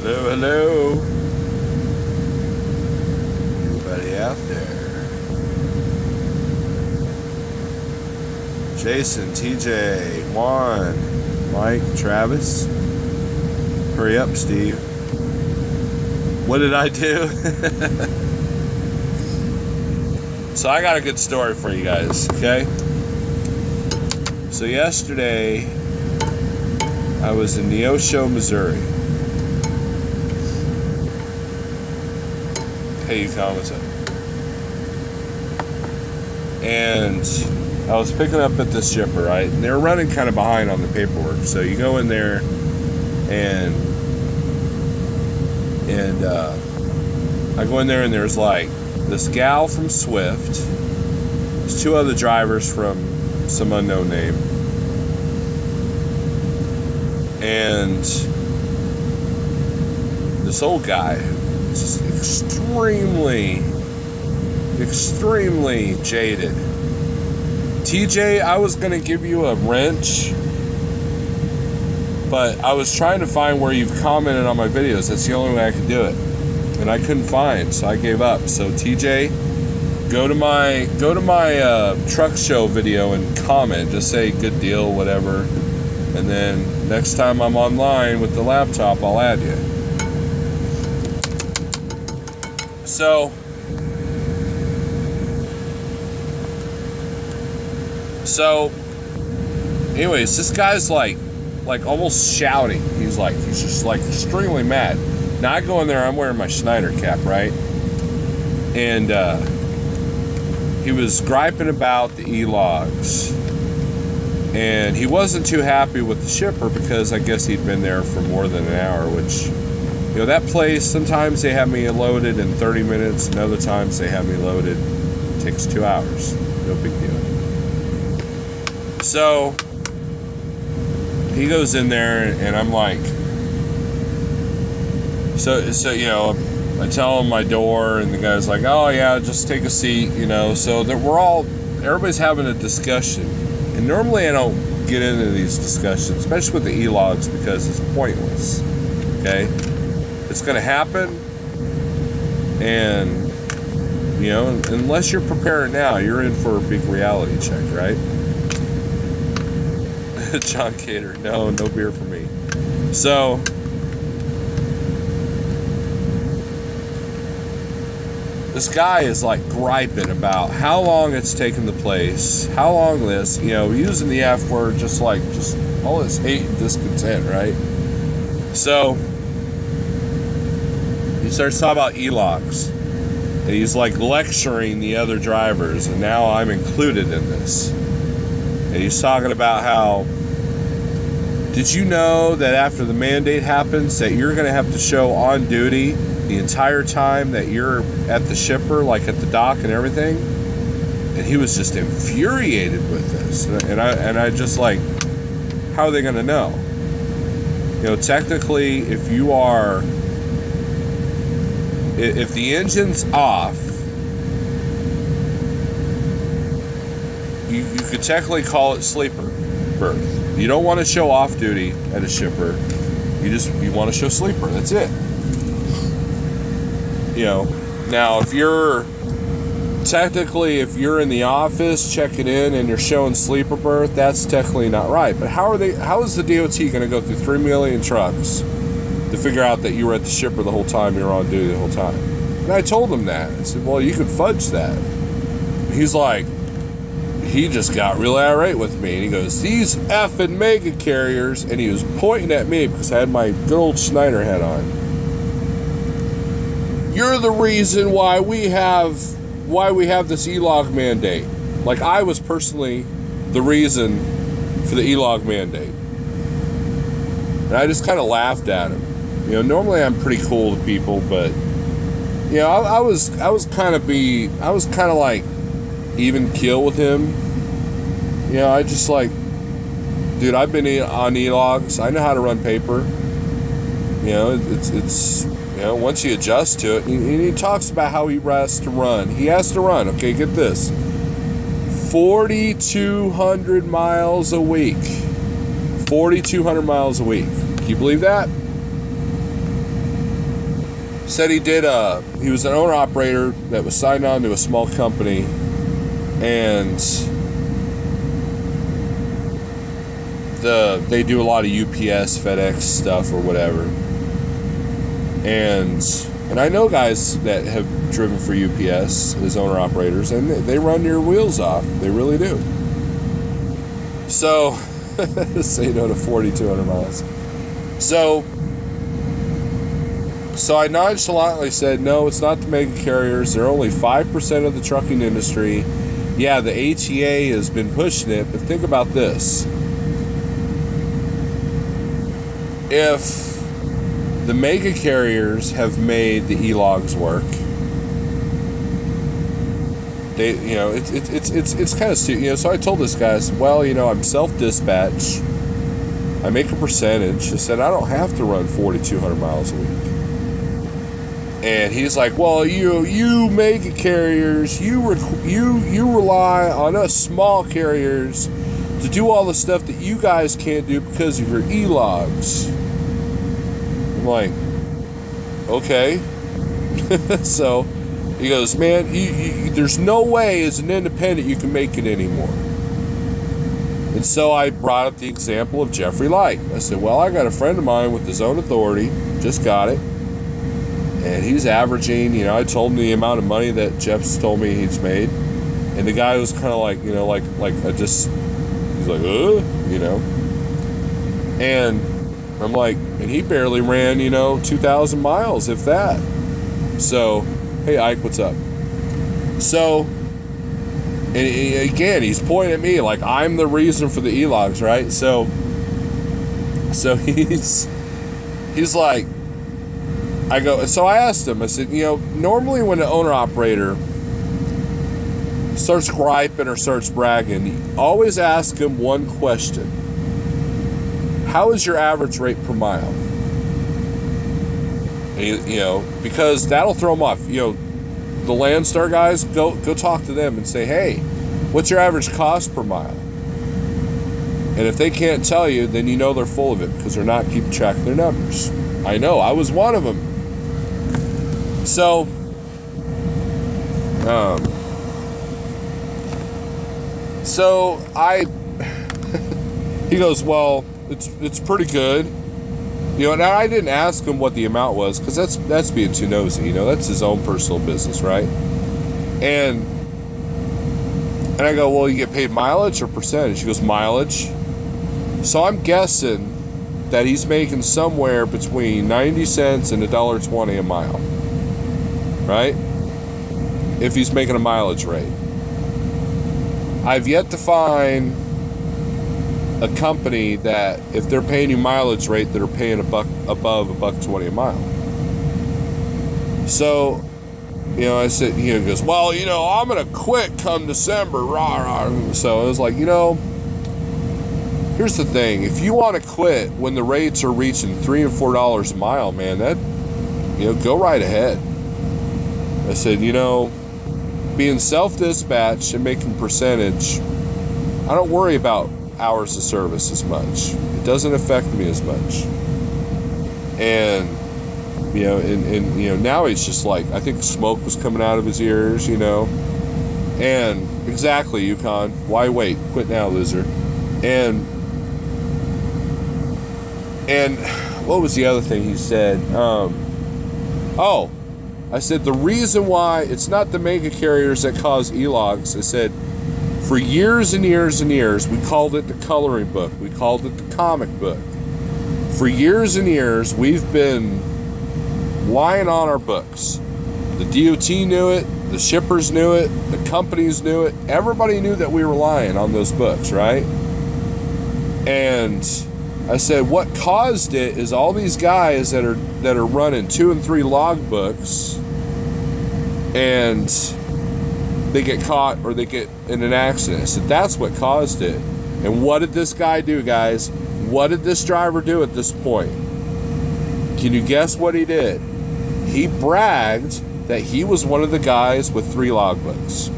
Hello, hello. Anybody out there? Jason, TJ, Juan, Mike, Travis. Hurry up, Steve. What did I do? So I got a good story for you guys, okay? So yesterday, I was in Neosho, Missouri. Hey, you comments up. And I was picking up at this shipper, right? And they were running kind of behind on the paperwork. So you go in there and I go in there and there's like this gal from Swift. There's two other drivers from some unknown name. And this old guy, just extremely jaded. TJ, I was gonna give you a wrench, but I was trying to find where you've commented on my videos. That's the only way I could do it, and I couldn't find, so I gave up. So TJ, go to my truck show video and comment. Just say good deal, whatever, and then next time I'm online with the laptop, I'll add you. So anyways, this guy's like almost shouting. He's just like extremely mad. Now I go in there, I'm wearing my Schneider cap, right? And he was griping about the e-logs. And he wasn't too happy with the shipper because I guess he'd been there for more than an hour, which, you know, that place, sometimes they have me loaded in 30 minutes, and other times they have me loaded, it takes 2 hours. No big deal. So he goes in there and I'm like, so you know, I tell him my door and the guy's like, oh yeah, just take a seat, you know. So that everybody's having a discussion. And normally I don't get into these discussions, especially with the e-logs, because it's pointless, okay? It's going to happen, and, you know, unless you're preparing now, you're in for a big reality check, right? John Cater, no beer for me. So, this guy is like griping about how long it's taken the place, how long this, you know, using the F word, just all this hate and discontent, right? So he starts talking about e-logs, and he's like lecturing the other drivers, and now I'm included in this. And he's talking about how, did you know that after the mandate happens that you're going to have to show on duty the entire time that you're at the shipper, like at the dock and everything? And he was just infuriated with this. And I just like, how are they going to know? You know, technically, if the engine's off, you could technically call it sleeper berth. You don't want to show off duty at a shipper. You want to show sleeper. That's it. You know, now if you're in the office checking in and you're showing sleeper berth, that's technically not right. But how is the DOT going to go through 3 million trucks to figure out that you were at the shipper the whole time, you were on duty the whole time? And I told him that. I said, well, you could fudge that. He's like, he just got real irate with me, and he goes, these effing mega carriers, and he was pointing at me because I had my good old Schneider hat on. You're the reason why we have this e-log mandate. Like I was personally the reason for the e-log mandate. And I just kind of laughed at him. You know, normally I'm pretty cool to people, but you know, I was kind of like even keel with him. You know, I just like, dude, I've been on e-logs. I know how to run paper. You know, it's you know, once you adjust to it, and he talks about how he has to run. He has to run, okay, get this, 4,200 miles a week. 4,200 miles a week. Can you believe that? said he was an owner operator that was signed on to a small company, and they do a lot of UPS, FedEx stuff or whatever. And I know guys that have driven for UPS as owner operators, and they run your wheels off. They really do. So, say no to 4,200 miles. So I nonchalantly said, no, it's not the mega carriers. They're only 5% of the trucking industry. Yeah, the ATA has been pushing it, but think about this. If the mega carriers have made the e-logs work, it's kind of stupid. So I told this guy, I said, well, I'm self-dispatch. I make a percentage. I said, I don't have to run 4,200 miles a week. And he's like, well, you mega carriers, you rely on us small carriers to do all the stuff that you guys can't do because of your e-logs. I'm like, okay. So he goes, man, there's no way as an independent you can make it anymore. And so I brought up the example of Jeffrey Light. I said, well, I got a friend of mine with his own authority, just got it. And he's averaging, I told him the amount of money that Jeff's told me he's made. And the guy was kind of like, he's like, And I'm like, and he barely ran, 2,000 miles, if that. So, hey, Ike, what's up? So, and again, he's pointing at me like I'm the reason for the e-logs, right? So he's like, so I asked him, I said, normally when an owner-operator starts griping or starts bragging, you always ask him one question. How is your average rate per mile? And because that'll throw them off. The Landstar guys, go talk to them and say, hey, what's your average cost per mile? And if they can't tell you, then they're full of it because they're not keeping track of their numbers. I know, I was one of them. So, he goes, well, it's pretty good. Now I didn't ask him what the amount was because that's being too nosy. That's his own personal business, right? And I go, well, you get paid mileage or percentage? He goes, mileage. So I'm guessing that he's making somewhere between 90 cents and $1.20 a mile, right? If he's making a mileage rate. I've yet to find a company that if they're paying you mileage rate that are paying above $1.20 a mile. So, I said, he goes, well, I'm gonna quit come December, rah rah. So I was like, here's the thing: if you want to quit when the rates are reaching $3 and $4 a mile, man, that go right ahead. I said, being self-dispatch and making percentage, I don't worry about hours of service as much. It doesn't affect me as much. And now he's just like, I think smoke was coming out of his ears, and exactly, Yukon, why wait? Quit now, loser. And what was the other thing he said? I said the reason why it's not the mega carriers that cause e-logs. I said, for years and years and years, we called it the coloring book. We called it the comic book. For years and years, we've been lying on our books. The DOT knew it. The shippers knew it. The companies knew it. Everybody knew that we were lying on those books, right? And I said, what caused it is all these guys that are running 2 and 3 log books, and they get caught or they get in an accident. I said, that's what caused it. And what did this guy do, guys? What did this driver do at this point? Can you guess what he did? He bragged that he was one of the guys with 3 logbooks.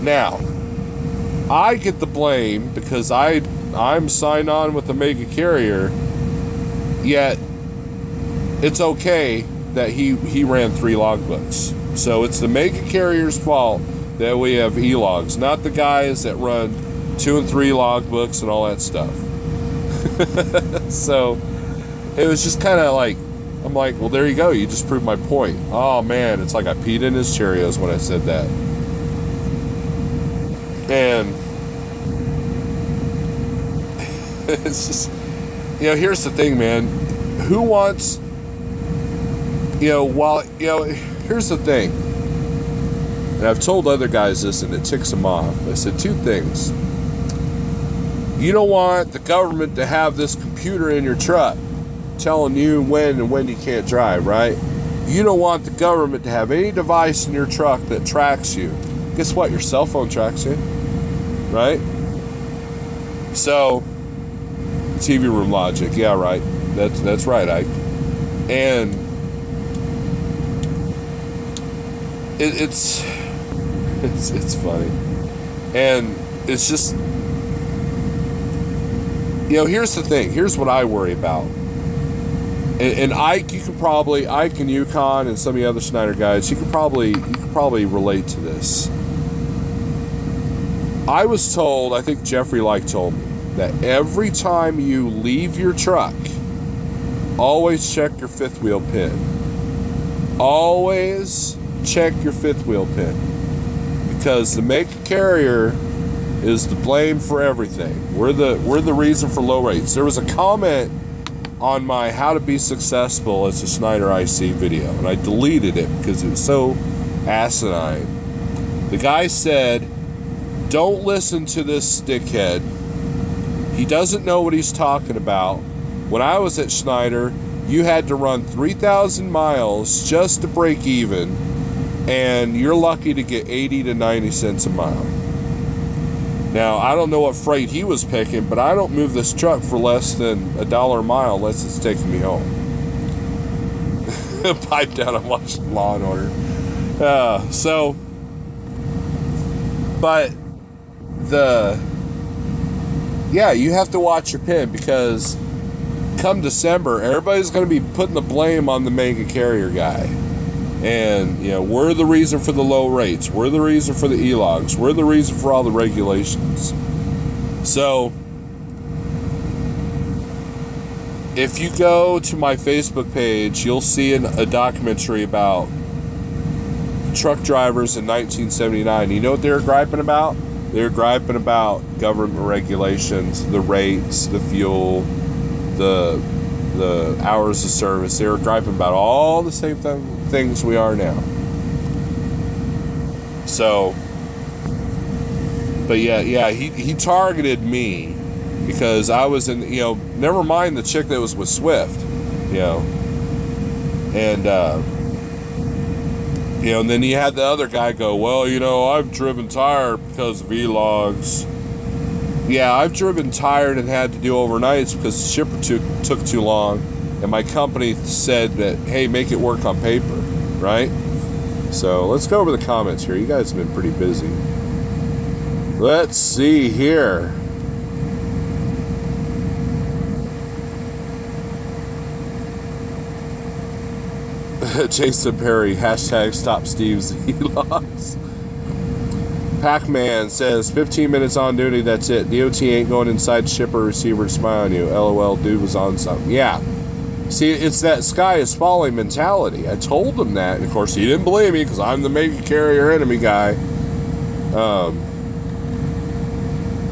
Now, I get the blame because I'm signed on with the mega carrier, yet it's okay that he ran 3 logbooks. So it's the mega carrier's fault that we have e-logs, not the guys that run 2 and 3 logbooks and all that stuff. So it was just kind of like, I'm like, well, there you go. You just proved my point. Oh, man, it's like I peed in his Cheerios when I said that. And it's just, here's the thing, man. Who wants, here's the thing. And I've told other guys this, and it ticks them off. I said 2 things. You don't want the government to have this computer in your truck telling you when and when you can't drive, right? You don't want the government to have any device in your truck that tracks you. Guess what? Your cell phone tracks you, right? So, TV room logic. Yeah, right. That's right, Ike. And it's funny. And it's just, here's the thing. Here's what I worry about. And Ike, Ike and Yukon and some of the other Schneider guys, you could probably relate to this. I was told, I think Jeffrey told me, that every time you leave your truck, always check your 5th wheel pin. Always check your 5th wheel pin. Because the mega carrier is to blame for everything. We're the reason for low rates. There was a comment on my How to Be Successful as a Schneider IC video, and I deleted it because it was so asinine. The guy said, don't listen to this stickhead. He doesn't know what he's talking about. When I was at Schneider, you had to run 3,000 miles just to break even, and you're lucky to get 80 to 90 cents a mile. Now, I don't know what freight he was picking, but I don't move this truck for less than $1 a mile unless it's taking me home. Pipe down, I'm watching Law and Order. But you have to watch your pin, because come December, everybody's going to be putting the blame on the mega carrier guy. And, we're the reason for the low rates. We're the reason for the e-logs. We're the reason for all the regulations. So, if you go to my Facebook page, you'll see a documentary about truck drivers in 1979. You know what they were griping about? They were griping about government regulations, the rates, the fuel, the hours of service. They were griping about all the same things we are now. So, but he targeted me because I was in, never mind the chick that was with Swift, and and then you had the other guy go, well, I've driven tired because of e-logs. Yeah, I've driven tired and had to do overnights because the shipper took too long, and my company said that, hey, make it work on paper, right? So let's go over the comments here. You guys have been pretty busy. Let's see here. Jason Perry, hashtag stop Steve's e-logs. Pac-Man says, 15 minutes on duty, that's it. DOT ain't going inside shipper receiver to spy on you. LOL, dude was on something. Yeah. See, it's that sky is falling mentality. I told him that, and of course he didn't believe me because I'm the mega carrier enemy guy.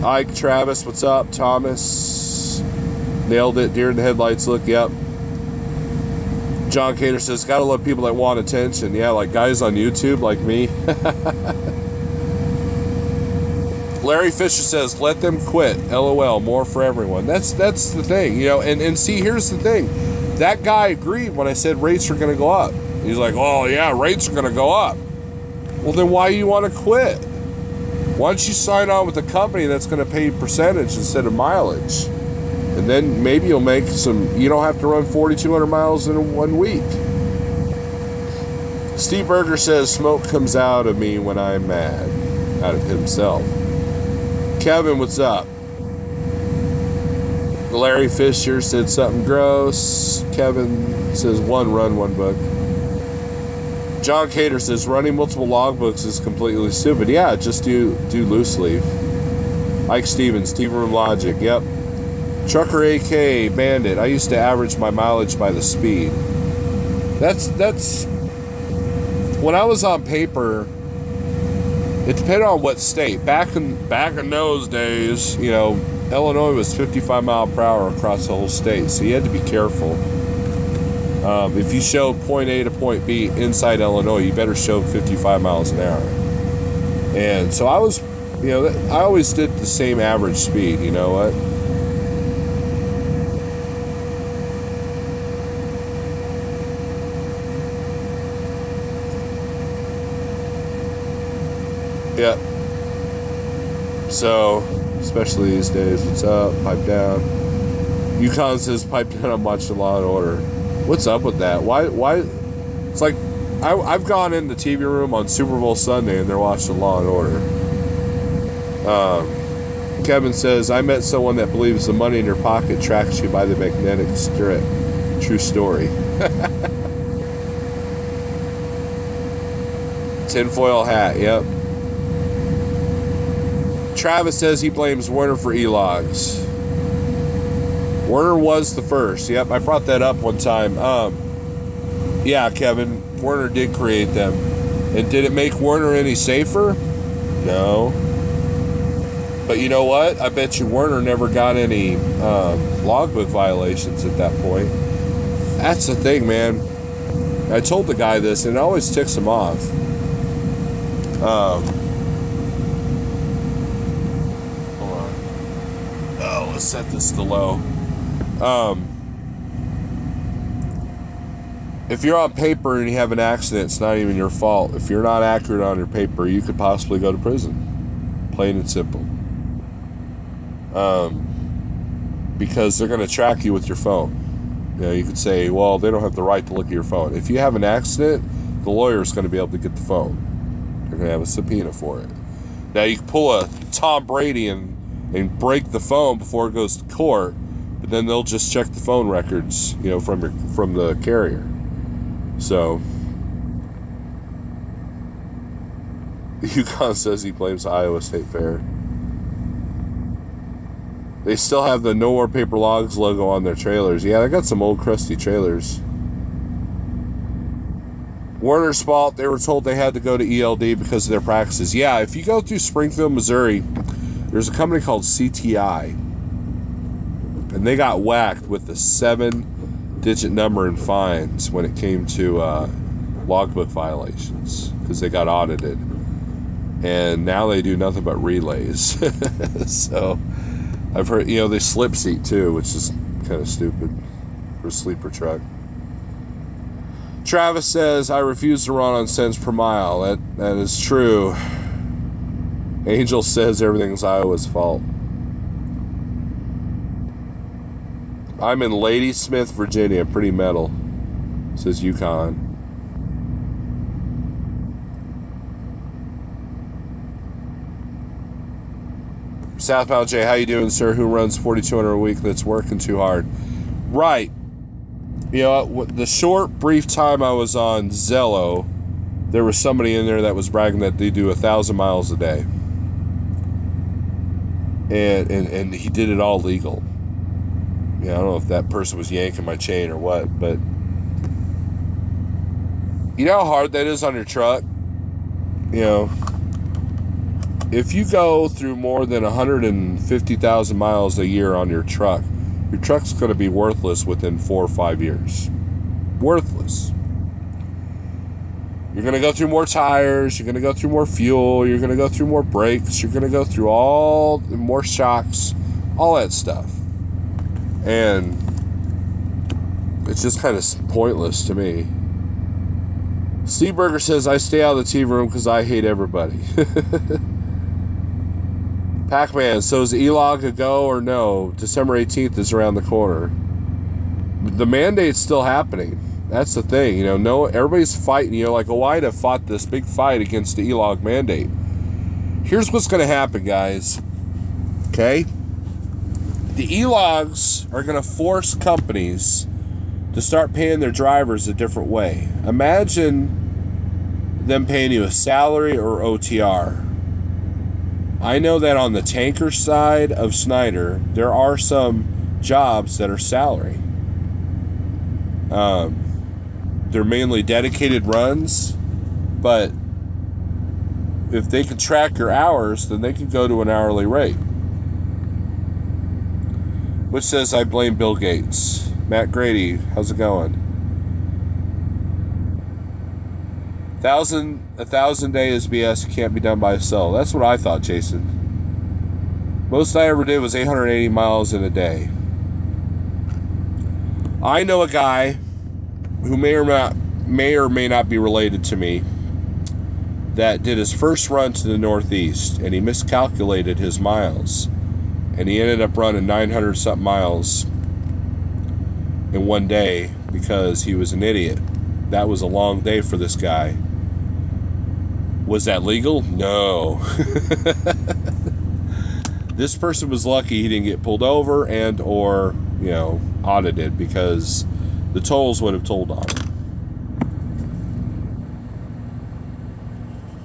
Ike, Travis, what's up? Thomas, nailed it. Deer in the headlights look, yep. John Cater says, gotta love people that want attention. Yeah, like guys on YouTube like me. Larry Fisher says, let them quit. LOL, more for everyone. That's the thing, and see, here's the thing. That guy agreed when I said rates are going to go up. He's like, oh, yeah, rates are going to go up. Well, then why do you want to quit? Why don't you sign on with a company that's going to pay percentage instead of mileage? And then maybe you'll make you don't have to run 4,200 miles in 1 week. Steve Berger says, smoke comes out of me when I'm mad. Out of himself. Kevin, what's up? Larry Fisher said something gross. Kevin says one run, one book. John Cater says running multiple logbooks is completely stupid. Yeah, just do loose leaf. Ike Stevens, TV Room Logic. Yep. Trucker AK Bandit. I used to average my mileage by the speed. That's when I was on paper. It depended on what state. Back in those days, you know, Illinois was 55 mile per hour across the whole state, so you had to be careful. If you showed point A to point B inside Illinois, you better show 55 miles an hour. And so I was, you know, I always did the same average speed. You know what? Yeah. So, especially these days, what's up? Pipe down. Yukon says pipe down. I'm watching Law and Order. What's up with that? Why? It's like I've gone in the TV room on Super Bowl Sunday and they're watching Law and Order. Kevin says I met someone that believes the money in your pocket tracks you by the magnetic strip. True story. Tinfoil hat. Yep. Travis says he blames Werner for e-logs. Werner was the first. Yep, I brought that up one time. Yeah, Kevin, Werner did create them. And did it make Werner any safer? No. But you know what? I bet you Werner never got any logbook violations at that point. That's the thing, man. I told the guy this, and it always ticks him off. Let's set this to low. If you're on paper and you have an accident, it's not even your fault. If you're not accurate on your paper, you could possibly go to prison. Plain and simple. Because they're going to track you with your phone. You know, you could say, well, they don't have the right to look at your phone. If you have an accident, the lawyer's going to be able to get the phone. They're going to have a subpoena for it. Now, you can pull a Tom Brady and break the phone before it goes to court, but then they'll just check the phone records, you know, from the carrier. So Yukon says he blames the Iowa State Fair. They still have the No More Paper Logs logo on their trailers. Yeah, they got some old crusty trailers. Werner's fault. They were told they had to go to ELD because of their practices. Yeah, if you go through Springfield, Missouri, there's a company called CTI, and they got whacked with the 7-digit number in fines when it came to logbook violations because they got audited, and now they do nothing but relays. So I've heard, you know, they slip seat too, which is kind of stupid for a sleeper truck. Travis says I refuse to run on cents per mile. That is true. Angel says everything's Iowa's fault. I'm in Ladysmith, Virginia. Pretty metal, says Yukon. Southbound Jay, how you doing, sir? Who runs 4,200 a week that's working too hard? Right. You know, the short, brief time I was on Zello, there was somebody in there that was bragging that they do 1,000 miles a day. And he did it all legal. Yeah, I don't know if that person was yanking my chain or what, but you know how hard that is on your truck? You know, if you go through more than 150,000 miles a year on your truck's going to be worthless within 4 or 5 years. Worthless. You're going to go through more tires. You're going to go through more fuel. You're going to go through more brakes. You're going to go through all more shocks, all that stuff. And it's just kind of pointless to me. Steve Berger says, I stay out of the TV room because I hate everybody. Pac-Man, so is E-Log a go or no? December 18th is around the corner. The mandate's still happening. That's the thing, you know. No, everybody's fighting. You know, like OOIDA fought this big fight against the E-Log mandate. Here's what's going to happen, guys. Okay? The e-logs are going to force companies to start paying their drivers a different way. Imagine them paying you a salary or OTR. I know that on the tanker side of Schneider, there are some jobs that are salary. They're mainly dedicated runs, but if they can track your hours, then they can go to an hourly rate. Which says, I blame Bill Gates. Matt Grady, how's it going? 1,000 days BS can't be done by a cell. That's what I thought, Jason. Most I ever did was 880 miles in a day. I know a guy who may or may not be related to me that did his first run to the Northeast, and he miscalculated his miles, and he ended up running 900 something miles in one day because he was an idiot. That was a long day for this guy. Was that legal? No. This person was lucky he didn't get pulled over and or, audited, because the tolls would have told on him.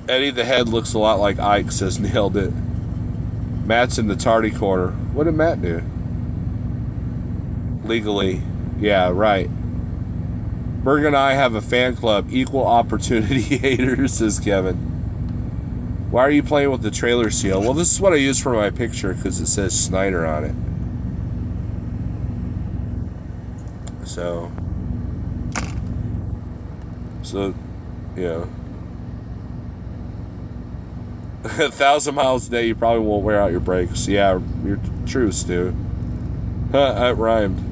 Eddie the Head looks a lot like Ike, says nailed it. Matt's in the tardy corner. What did Matt do? Legally. Yeah, right. Berg and I have a fan club, Equal Opportunity Haters, says Kevin. Why are you playing with the trailer seal? Well, this is what I use for my picture because it says Schneider on it. So, yeah. 1,000 miles a day, you probably won't wear out your brakes. Yeah, you're true, Stu. That rhymed.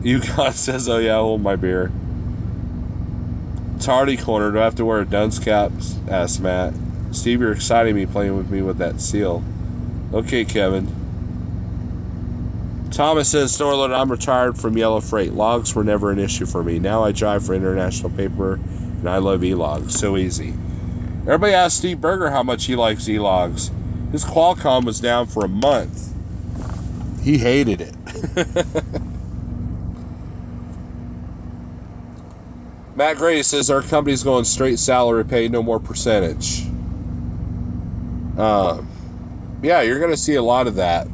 Yukon says, oh yeah, hold my beer. Tardy corner, do I have to wear a dunce cap? Asked Matt. Steve, you're exciting me playing with me with that seal. Okay, Kevin. Thomas says, Snorlord, I'm retired from Yellow Freight. Logs were never an issue for me. Now I drive for International Paper, and I love e-logs. So easy. Everybody asked Steve Berger how much he likes e-logs. His Qualcomm was down for a month. He hated it. Matt Grady says, our company's going straight salary pay, no more percentage. Yeah, you're going to see a lot of that.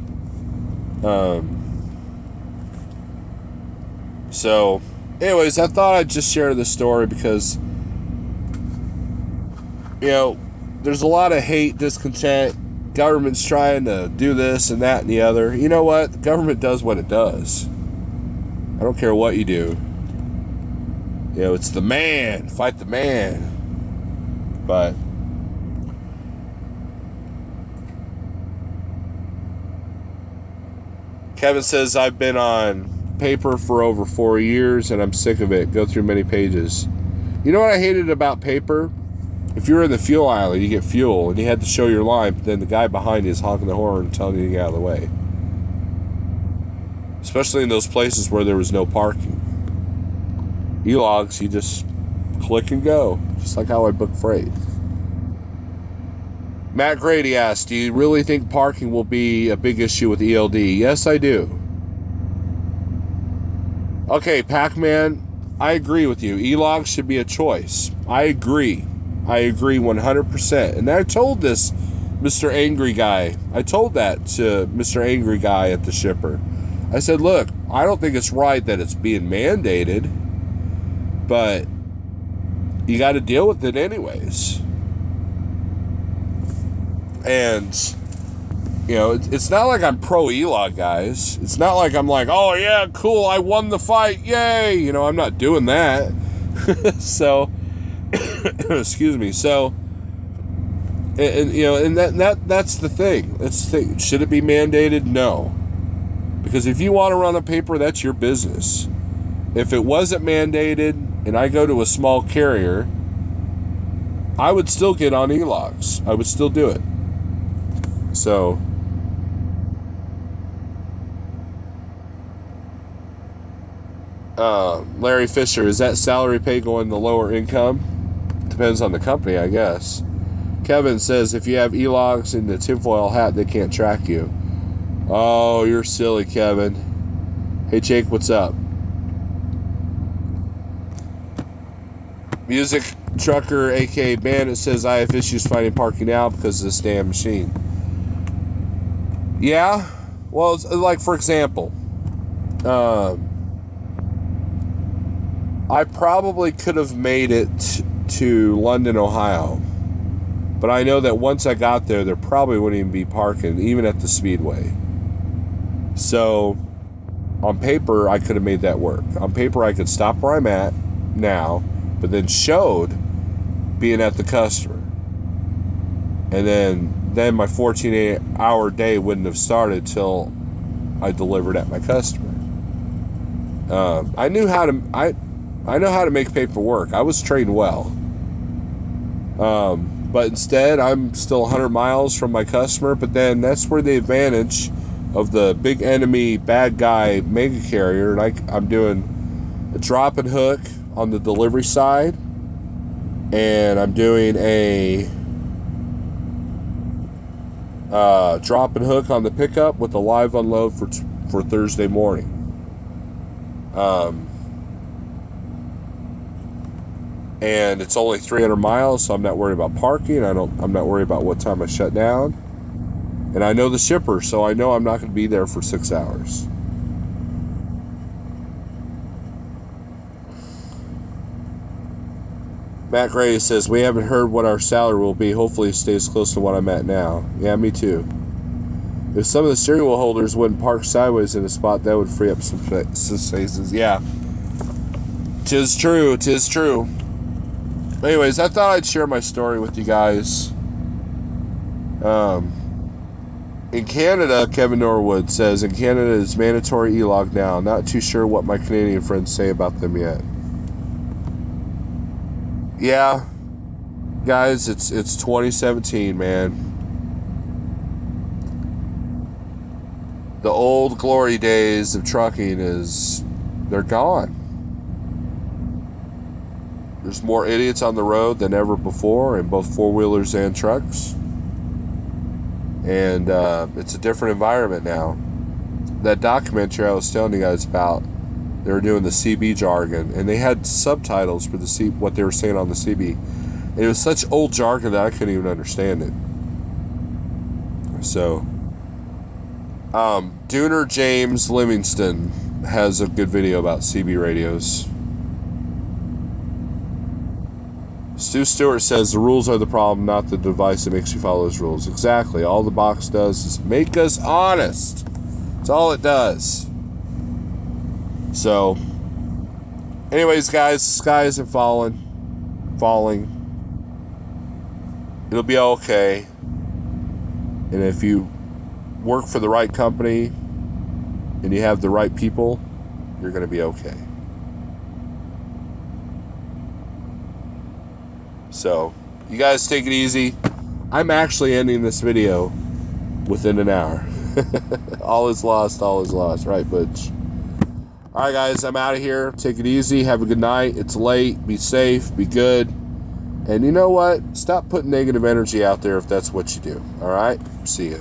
So, anyways, I thought I'd just share this story because, there's a lot of hate, discontent. Government's trying to do this and that and the other. You know what? The government does what it does. I don't care what you do. It's the man. Fight the man. But Kevin says, I've been on paper for over 4 years and I'm sick of it. Go through many pages. You know what I hated about paper? If you're in the fuel aisle, you get fuel and you had to show your line, but then the guy behind you is honking the horn and telling you to get out of the way. Especially in those places where there was no parking. E-logs, you just click and go, just like how I book freight. Matt Grady asked, do you really think parking will be a big issue with ELD? Yes, I do. Okay, Pac-Man, I agree with you. E-logs should be a choice. I agree 100%. And I told this Mr. Angry Guy. I told that to Mr. Angry Guy at the shipper. I said, look, I don't think it's right that it's being mandated, but you got to deal with it anyways. And, it's not like I'm pro E-log, guys. It's not like I'm like, oh yeah, cool, I won the fight, yay. I'm not doing that. So, excuse me. So, and that's the thing. That's the thing. Should it be mandated? No. Because if you want to run a paper, that's your business. If it wasn't mandated and I go to a small carrier, I would still get on e-logs. I would still do it. So, Larry Fisher, is that salary pay going to lower income? Depends on the company, I guess. Kevin says, if you have e-logs in the tinfoil hat, they can't track you. Oh, you're silly, Kevin. Hey, Jake, what's up? Music Trucker, aka Bandit, says I have issues finding parking now because of this damn machine. Yeah, well, it's like, for example, I probably could have made it to London, Ohio, but I know that once I got there probably wouldn't even be parking, even at the Speedway. So, on paper, I could have made that work. On paper, I could stop where I'm at now, but then showed being at the customer. And then my 14-hour day wouldn't have started till I delivered at my customer. I know how to make paper work. I was trained well. But instead, I'm still 100 miles from my customer, but then that's where the advantage of the big enemy bad guy mega carrier, and I'm doing a drop and hook on the delivery side, and I'm doing a drop and hook on the pickup with a live unload for Thursday morning. And it's only 300 miles, so I'm not worried about parking. I'm not worried about what time I shut down. And I know the shipper, so I know I'm not going to be there for 6 hours. Matt Gray says, we haven't heard what our salary will be. Hopefully it stays close to what I'm at now. Yeah, me too. If some of the steering wheel holders wouldn't park sideways in a spot, that would free up some spaces. Yeah. 'Tis true. 'Tis true. Anyways, I thought I'd share my story with you guys. In Canada, Kevin Norwood says, in Canada it's mandatory e-log now. Not too sure what my Canadian friends say about them yet. Yeah, guys, it's 2017, man. The old glory days of trucking they're gone. There's more idiots on the road than ever before, in both four-wheelers and trucks. And it's a different environment now. That documentary I was telling you guys about, they were doing the CB jargon, and they had subtitles for what they were saying on the CB. And it was such old jargon that I couldn't even understand it. So, Dooner James Livingston has a good video about CB radios. Stu Stewart says the rules are the problem, not the device that makes you follow those rules. Exactly. All the box does is make us honest. That's all it does. So, anyways, guys, the sky isn't falling. It'll be okay. And if you work for the right company and you have the right people, you're going to be okay. So, you guys take it easy. I'm actually ending this video within an hour. All is lost, right, Butch? Alright, guys, I'm out of here. Take it easy. Have a good night. It's late. Be safe. Be good. And you know what? Stop putting negative energy out there if that's what you do. Alright? See ya.